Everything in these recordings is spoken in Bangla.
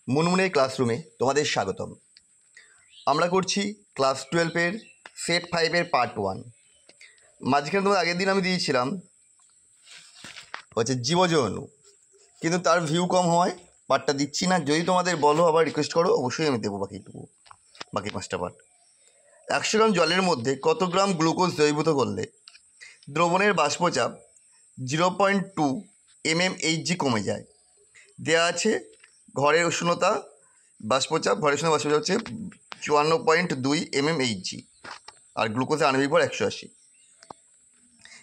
মুনমুনের ক্লাসরুমে তোমাদের স্বাগতম। আমরা করছি ক্লাস 12-এর সেট 5-এর পার্ট 1। মাঝখানে তোমাদের আগের দিন আমি দিয়েছিলাম জীবজ অণু, কিন্তু তার ভিউ কম হওয়ায় পার্টটা দিচ্ছি না। যদি তোমাদের বলো আবার রিকোয়েস্ট করো, অবশ্যই আমি দেবো বাকি 5টা পার্ট। 100 গ্রাম জলের মধ্যে কত গ্রাম গ্লুকোজ দ্রবীভূত করলে দ্রবণের বাষ্পচাপ 0.2 mmHg কমে যায়? দেওয়া আছে ঘরের উষ্ণতা বাষ্পচাপ হচ্ছে 54.2 mmHg আর গ্লুকোজের আণবিক ভর 180।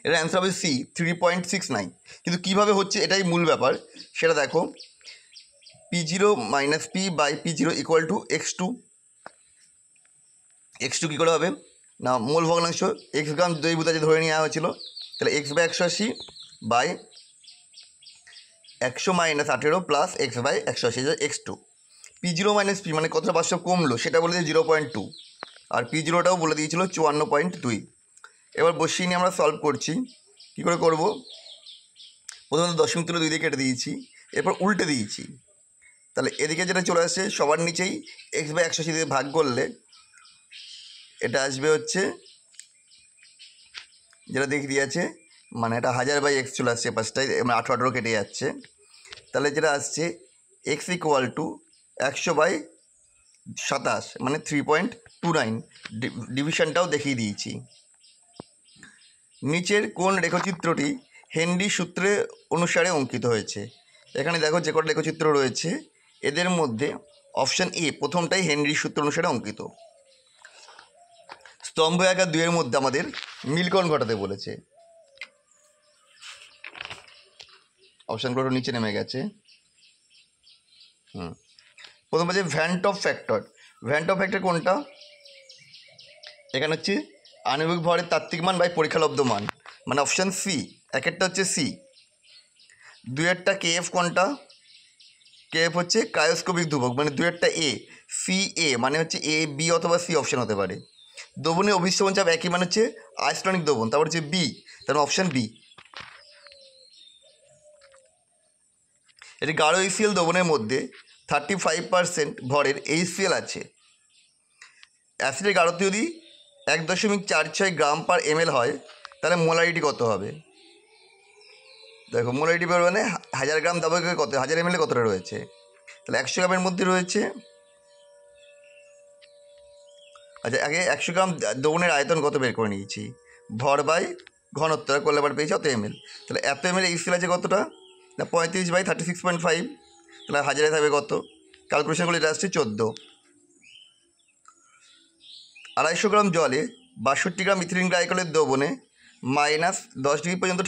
এর অ্যান্সার হবে সি, 3.69। কিন্তু কীভাবে হচ্ছে এটাই মূল ব্যাপার, সেটা দেখো। P0 - P/P0 = x2। x2 কী করে হবে না, মোল ভগ্নাংশ x গ্রাম দ্রবীভূত আছে ধরে নেওয়া হয়েছিল, তাহলে x/180 by 100 - 18 plus x/180 x2। P0 - P মানে কতটা বাষ্প কমলো সেটা বলে দিয়ে 0.2, আর P0টাও বলে দিয়েছিল 54.2। এবার বসিয়ে নিয়ে আমরা সলভ করছি। কী করে করব? প্রথমত দশমিক তুলে 2 দিয়ে কেটে দিয়েছি, এরপর উল্টে দিয়েছি। তাহলে এদিকে যেটা চলে আসছে সবার নিচেই x/180 দিয়ে ভাগ করলে এটা আসবে হচ্ছে যেটা দেখে দিয়েছে, মানে এটা 1000/x চলে আসছে পাঁচটায়, মানে 18 কেটে যাচ্ছে। তাহলে যেটা আসছে x = 100/27 মানে 3.29। ডিভিশনটাও দেখিয়ে দিয়েছি। নিচের কোন রেখচিত্রটি হেনরি সূত্রে অনুসারে অঙ্কিত হয়েছে? এখানে দেখো যে কটা রেখচিত্র রয়েছে এদের মধ্যে অপশান এ প্রথমটাই হেনরি সূত্র অনুসারে অঙ্কিত। স্তম্ভ 1 আর 2 এর মধ্যে আমাদের মিলকরণ ঘটাতে বলেছে। অপশানগুলো নিচে নেমে গেছে। প্রথম আছে vent of factor. Vent of factor কোনটা? এখানে হচ্ছে আণবিক ভরের তাত্ত্বিক মান বাই পরীক্ষালব্ধ মান, মানে অপশান সি। একেরটা হচ্ছে সি। 2-এরটা কেএফ কোনটা? কেএফ হচ্ছে ক্রায়োস্কোপিক ধ্রুবক, মানে 2-এরটা এ। সি এ মানে হচ্ছে এ, বি অথবা সি অপশান হতে পারে। দ্রবণের অভিস্রবণ চাপ একই মানে হচ্ছে আয়স্টনিক দ্রবণ, তারপর হচ্ছে বি, তার অপশান বি। এটি গাঢ় HCl দ্রবণের মধ্যে 35% ভরের HCl আছে। অ্যাসিডের গাঢ়ত্ব যদি 1.46 গ্রাম/ml হয় তাহলে মোলারিটি কত হবে? দেখো মোলারিটি বের মানে 1000 গ্রাম দ্রাবকে কত, 1000 ml কতটা রয়েছে, তাহলে 100 গ্রামের মধ্যে রয়েছে। আচ্ছা, আগে 100 গ্রাম দ্রবণের আয়তন কত বের করে নিয়েছি, ভর বাই ঘনত্ব করলে আবার পেয়েছি অত ml। তাহলে এত ml HCl আছে কতটা না, 35/36.5, তাহলে 1000-এ থাকবে কত? ক্যালকুলেশনগুলো এটা আসছে 14। 250 গ্রাম জলে 62 গ্রাম ইথিলিন গ্লাইকলের দ্রবণে -10 ডিগ্রি পর্যন্ত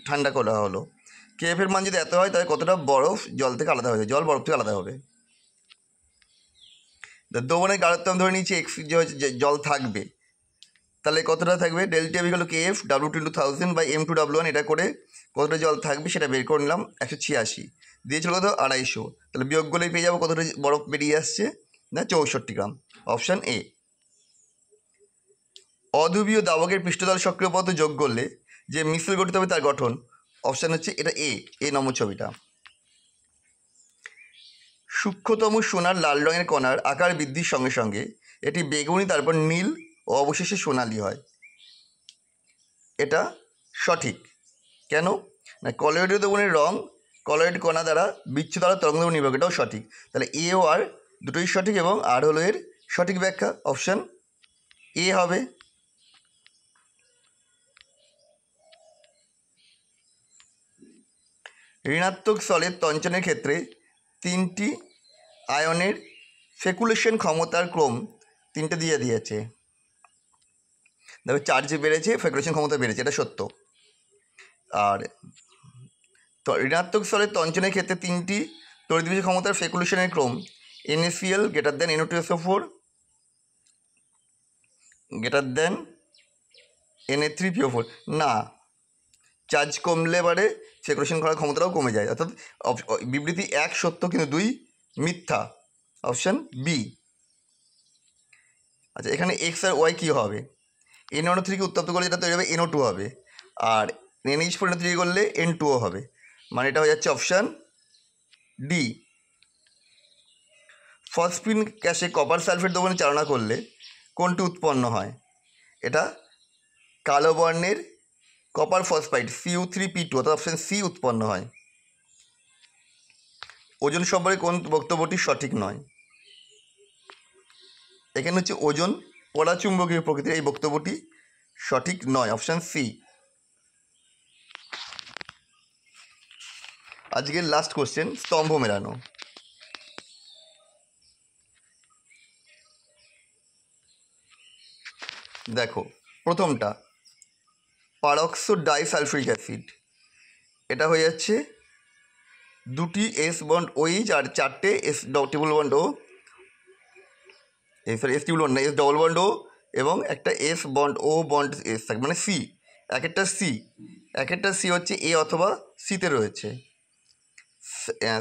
ঠান্ডা করা হলো। কেএফের মান যদি এত হয় তাহলে কতটা বরফ জল থেকে আলাদা হবে, জল বরফ থেকে আলাদা হবে। দ্রবণের গাঢ়ত্ব আমি ধরে নিচ্ছি এক্স, যে জল থাকবে, তাহলে কতটা থাকবে? Delta = KF W×1000/m²W1। এটা করে কতটা জল থাকবে সেটা বের করে নিলাম। 186 দিয়েছিল কত, 250। তাহলে বিয়োগ করলেই পেয়ে যাবো কতটা বরফ বেরিয়ে আসছে না, 64 গ্রাম। Option A. অধ্রুবীয় দাবকের পৃষ্ঠতল সক্রিয় পদার্থ যোগ করলে যে মিশ্র গঠিত হবে তার গঠন, অপশান হচ্ছে এটা এ নম্বর ছবিটা। সূক্ষ্মতম সোনার লাল রঙের কণার আকার বৃদ্ধির সঙ্গে সঙ্গে এটি বেগুনি, তারপর নীল ও অবশেষে সোনালি হয়। এটা সঠিক। কেন না, কলয়েডীয় দ্রবণের রং কলয়েড কণা দ্বারা বিচ্ছু দ্বারা তরঙ্গ দ্রবণ নির্ভর, এটাও সঠিক। তাহলে এ ও আর দুটোই সঠিক এবং আর হলো এর সঠিক ব্যাখ্যা, অপশান এ হবে। ঋণাত্মক স্থলের তঞ্চনের ক্ষেত্রে 3টি আয়নের ফেকুলেশন ক্ষমতার ক্রম 3টে দিয়ে দিয়েছে। দেখো চার্জ বেড়েছে, ফেকুলেশন ক্ষমতা বেড়েছে, এটা সত্য। আর ঋণাত্মক স্থলের তঞ্চনের ক্ষেত্রে 3টি তড়িৎ ক্ষমতার ফেকুলেশনের ক্রম NaCl > NO2SO4 Na3PO4। না, চার্জ কমলে এবারে ফেকুলেশন করার ক্ষমতাটাও কমে যায়, অর্থাৎ বিবৃতি 1 সত্য কিন্তু 2 মিথ্যা, অপশান বি। আচ্ছা, এখানে এক্স আর ওয়াই কী হবে? NO3কে উত্তপ্ত করলে এটা তৈরি হবে NO2 হবে, আর NH4 তৈরি করলে N2O হবে, মানে এটা হয়ে যাচ্ছে অপশান ডি। ফসফিন গ্যাসে কপার সালফেট দ্রবণে চালনা করলে কোনটি উৎপন্ন হয়? এটা কালো বর্ণের কপার ফসফাইড Cu3P2 অর্থাৎ অপশান সি উৎপন্ন হয়। ওজন সম্পর্কে কোন বক্তব্যটি সঠিক নয়? এখানে হচ্ছে ওজন পরাচুম্বকীয় প্রকৃতির, এই বক্তব্যটি সঠিক নয়, অপশান সি। আজকের লাস্ট কোশ্চেন, স্তম্ভ মেলানো। দেখো প্রথমটা পারক্সো ডাইসালফিউরিক অ্যাসিড, এটা হয়ে যাচ্ছে দুটি এস বন্ড ওইচ আর চারটে এস ট্রিপল বন্ড ও, সরি এস ট্রিপল বন্ড না, এস ডবল বন্ড ও এবং একটা এস বন্ড ও বন্ড এস থাকে, মানে সি, এক একটা সি হচ্ছে এ অথবা সিতে রয়েছে।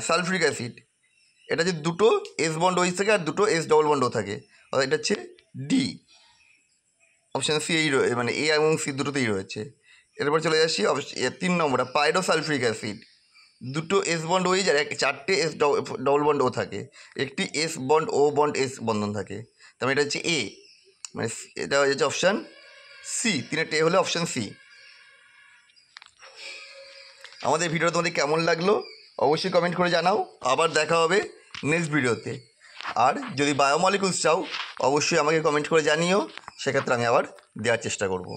সালফিউরিক অ্যাসিড, এটা যে দুটো এস বন্ড ওইচ থাকে আর দুটো এস ডবল বন্ড ও থাকে, অর্থাৎ এটা হচ্ছে ডি, অপশান সি এই মানে এ এবং সি দুটোতেই রয়েছে। এরপর চলে যাচ্ছি 3 নম্বরটা পাইরোসালফিউরিক অ্যাসিড, দুটো এস বন্ড ওইচ আর চারটে এস ডবল বন্ড ও থাকে, একটি এস বন্ড ও বন্ড এস বন্ধন থাকে, তার মানে এটা হচ্ছে এ, মানে এটা হচ্ছে অপশান সি, 3টে হলে অপশান সি। আমাদের ভিডিও তোমাদের কেমন লাগলো অবশ্যই কমেন্ট করে জানাও। আবার দেখা হবে নেক্সট ভিডিওতে। আর যদি বায়োমলিকুলস চাও অবশ্যই আমাকে কমেন্ট করে জানিও, সেক্ষেত্রে আমি আবার দেওয়ার চেষ্টা করব।